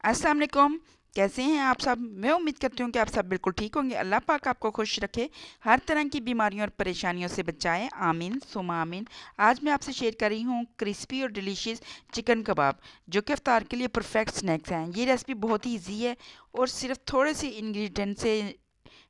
अस्सलाम वालेकुम। कैसे हैं आप सब? मैं उम्मीद करती हूँ कि आप सब बिल्कुल ठीक होंगे। अल्लाह पाक आपको खुश रखे, हर तरह की बीमारियों और परेशानियों से बचाए। आमीन सुमा आमीन। आज मैं आपसे शेयर कर रही हूँ क्रिस्पी और डिलीशियस चिकन कबाब, जो कि इफ्तार के लिए परफेक्ट स्नैक्स हैं। ये रेसिपी बहुत ही ईजी है और सिर्फ थोड़े से इंग्रेडिएंट से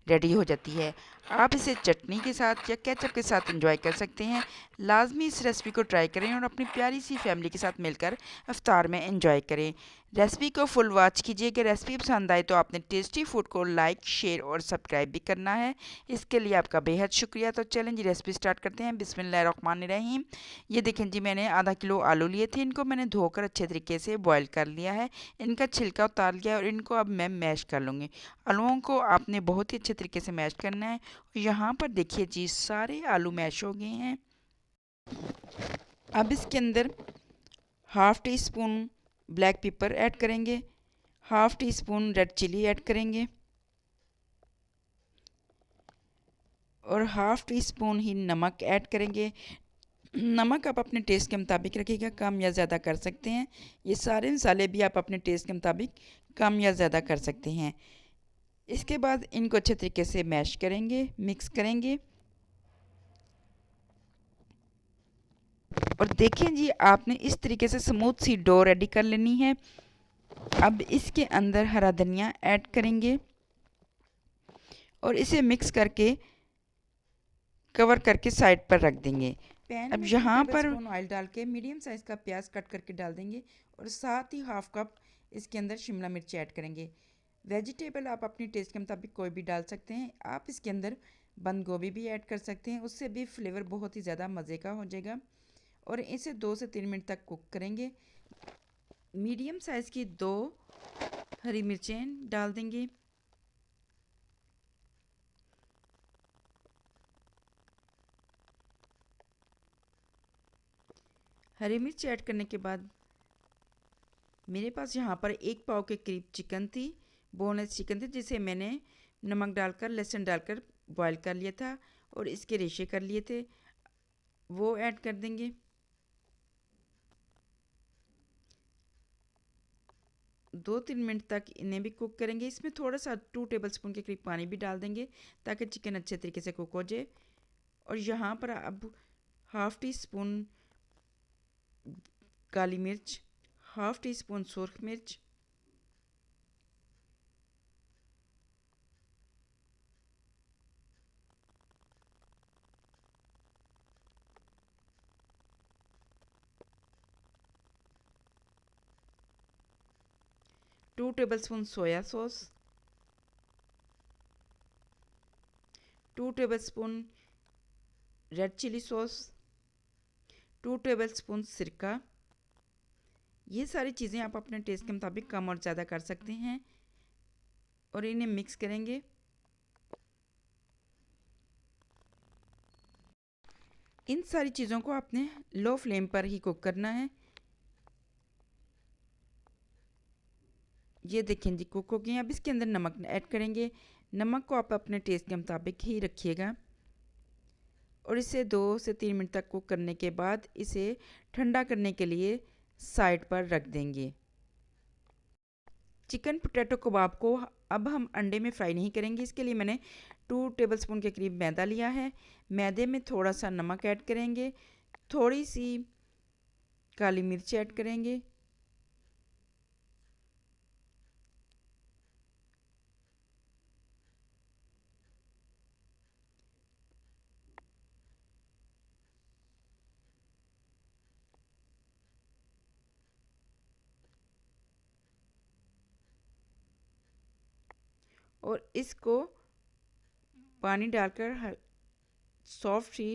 रेडी हो जाती है। आप इसे चटनी के साथ या केचप के साथ एंजॉय कर सकते हैं। लाजमी इस रेसिपी को ट्राई करें और अपनी प्यारी सी फैमिली के साथ मिलकर इफ्तार में एंजॉय करें। रेसिपी को फुल वॉच कीजिए। कि रेसिपी पसंद आए तो आपने टेस्टी फूड को लाइक, शेयर और सब्सक्राइब भी करना है। इसके लिए आपका बेहद शुक्रिया। तो चलें जी, रेसिपी स्टार्ट करते हैं। बिस्मिल्लाहिर्रहमानिर्रहीम। ये देखें जी, मैंने आधा किलो आलू लिए थे। इनको मैंने धोकर अच्छे तरीके से बॉयल कर लिया है। इनका छिलका उतार लिया है और इनको अब मैं मैश कर लूँगी। आलूओं को आपने बहुत ही अच्छे तरीके से मैश करना है। यहाँ पर देखिए जी, सारे आलू मैश हो गए हैं। अब इसके अंदर half teaspoon black pepper add करेंगे, half teaspoon red chilli add करेंगे और हाफ़ टी स्पून ही नमक ऐड करेंगे। नमक आप अपने टेस्ट के मुताबिक रखिएगा, कम या ज़्यादा कर सकते हैं। ये सारे मसाले भी आप अपने टेस्ट के मुताबिक कम या ज़्यादा कर सकते हैं। इसके बाद इनको अच्छे तरीके से मैश करेंगे, मिक्स करेंगे। और देखें जी, आपने इस तरीके से स्मूथ सी डो रेडी कर लेनी है। अब इसके अंदर हरा धनिया ऐड करेंगे और इसे मिक्स करके कवर करके साइड पर रख देंगे। पैन अब यहाँ पर ऑयल डाल के मीडियम साइज़ का प्याज कट करके डाल देंगे और साथ ही हाफ कप इसके अंदर शिमला मिर्च ऐड करेंगे। वेजिटेबल आप अपनी टेस्ट के मुताबिक कोई भी डाल सकते हैं। आप इसके अंदर बंद गोभी भी ऐड कर सकते हैं, उससे भी फ्लेवर बहुत ही ज़्यादा मज़े का हो जाएगा। और इसे 2 से 3 मिनट तक कुक करेंगे। मीडियम साइज़ की 2 हरी मिर्चें डाल देंगे। हरी मिर्च ऐड करने के बाद मेरे पास यहाँ पर 1 पाव के करीब चिकन थी, बोनलेस चिकन थी, जिसे मैंने नमक डालकर, लहसुन डालकर बॉईल कर लिया था और इसके रेशे कर लिए थे, वो ऐड कर देंगे। 2-3 मिनट तक इन्हें भी कुक करेंगे। इसमें थोड़ा सा 2 टेबलस्पून के करीब पानी भी डाल देंगे ताकि चिकन अच्छे तरीके से कुक हो जाए। और यहाँ पर अब हाफ़ टी स्पून काली मिर्च, हाफ़ टी स्पून सुरख मिर्च, 2 tablespoon soya sauce, 2 tablespoon red chilli sauce, 2 tablespoon सिरका। ये सारी चीज़ें आप अपने टेस्ट के मुताबिक कम और ज़्यादा कर सकते हैं और इन्हें मिक्स करेंगे। इन सारी चीज़ों को आपने लो फ्लेम पर ही कुक करना है। ये देखें जी, कुक हो गए हैं। अब इसके अंदर नमक ऐड करेंगे। नमक को आप अपने टेस्ट के मुताबिक ही रखिएगा और इसे 2 से 3 मिनट तक कुक करने के बाद इसे ठंडा करने के लिए साइड पर रख देंगे। चिकन पोटैटो कबाब को अब हम अंडे में फ्राई नहीं करेंगे। इसके लिए मैंने 2 टेबलस्पून के करीब मैदा लिया है। मैदे में थोड़ा सा नमक ऐड करेंगे, थोड़ी सी काली मिर्च ऐड करेंगे और इसको पानी डालकर सॉफ्ट सी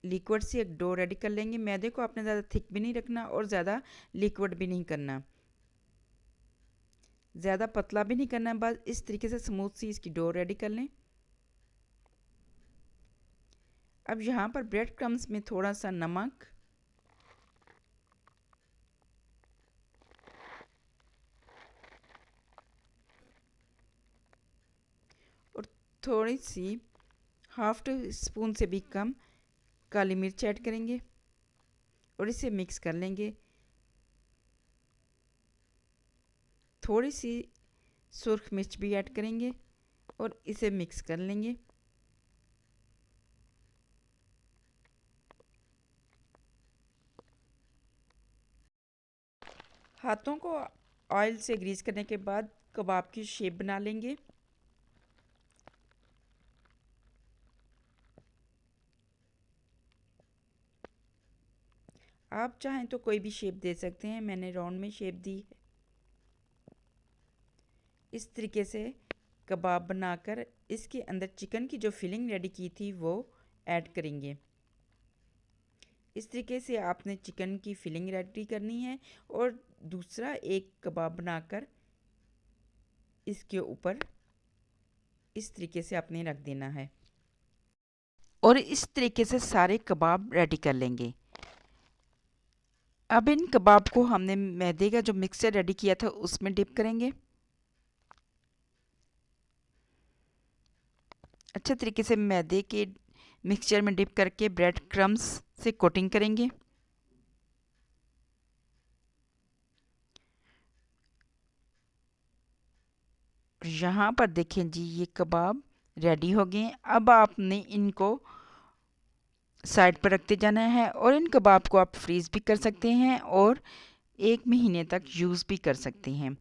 लिक्विड सी एक डो रेडी कर लेंगे। मैदे को आपने ज़्यादा थिक भी नहीं रखना और ज़्यादा लिक्विड भी नहीं करना, ज़्यादा पतला भी नहीं करना। बस इस तरीके से स्मूथ सी इसकी डो रेडी कर लें। अब यहाँ पर ब्रेड क्रम्स में थोड़ा सा नमक और थोड़ी सी हाफ़ टी स्पून से भी कम काली मिर्च ऐड करेंगे और इसे मिक्स कर लेंगे। थोड़ी सी सुर्ख मिर्च भी ऐड करेंगे और इसे मिक्स कर लेंगे। हाथों को ऑयल से ग्रीस करने के बाद कबाब की शेप बना लेंगे। आप चाहें तो कोई भी शेप दे सकते हैं, मैंने राउंड में शेप दी है। इस तरीके से कबाब बनाकर इसके अंदर चिकन की जो फिलिंग रेडी की थी वो ऐड करेंगे। इस तरीके से आपने चिकन की फिलिंग रेडी करनी है और दूसरा एक कबाब बनाकर इसके ऊपर इस तरीके से आपने रख देना है और इस तरीके से सारे कबाब रेडी कर लेंगे। अब इन कबाब को हमने मैदे का जो मिक्सचर रेडी किया था उसमें डिप करेंगे। अच्छे तरीके से मैदे के मिक्सचर में डिप करके ब्रेड क्रम्स से कोटिंग करेंगे। यहाँ पर देखें जी, ये कबाब रेडी हो गए। अब आपने इनको साइड पर रखते जाना है और इन कबाब को आप फ्रीज़ भी कर सकते हैं और 1 महीने तक यूज़ भी कर सकते हैं।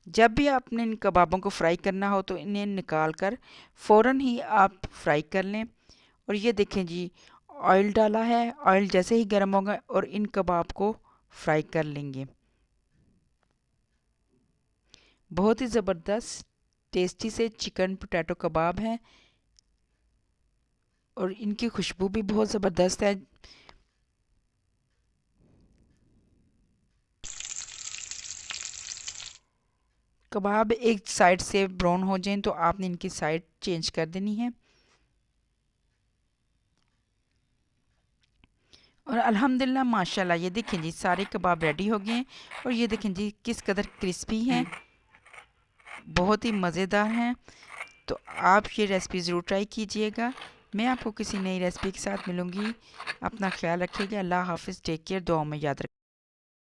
जब भी आपने इन कबाबों को फ्राई करना हो तो इन्हें निकाल कर फ़ौरन ही आप फ्राई कर लें। और ये देखें जी, ऑयल डाला है, ऑयल जैसे ही गर्म होगा और इन कबाब को फ्राई कर लेंगे। बहुत ही ज़बरदस्त टेस्टी से चिकन पोटैटो कबाब हैं और इनकी खुशबू भी बहुत ज़बरदस्त है। कबाब एक साइड से ब्राउन हो जाएं तो आपने इनकी साइड चेंज कर देनी है। और अल्हम्दुलिल्लाह माशाल्लाह, ये देखें जी, सारे कबाब रेडी हो गए हैं और ये देखें जी किस कदर क्रिस्पी हैं, बहुत ही मज़ेदार हैं। तो आप ये रेसिपी ज़रूर ट्राई कीजिएगा। मैं आपको किसी नई रेसिपी के साथ मिलूँगी। अपना ख्याल रखिएगा। अल्लाह हाफ़िज़। Take care. दुआओं में याद रखिए।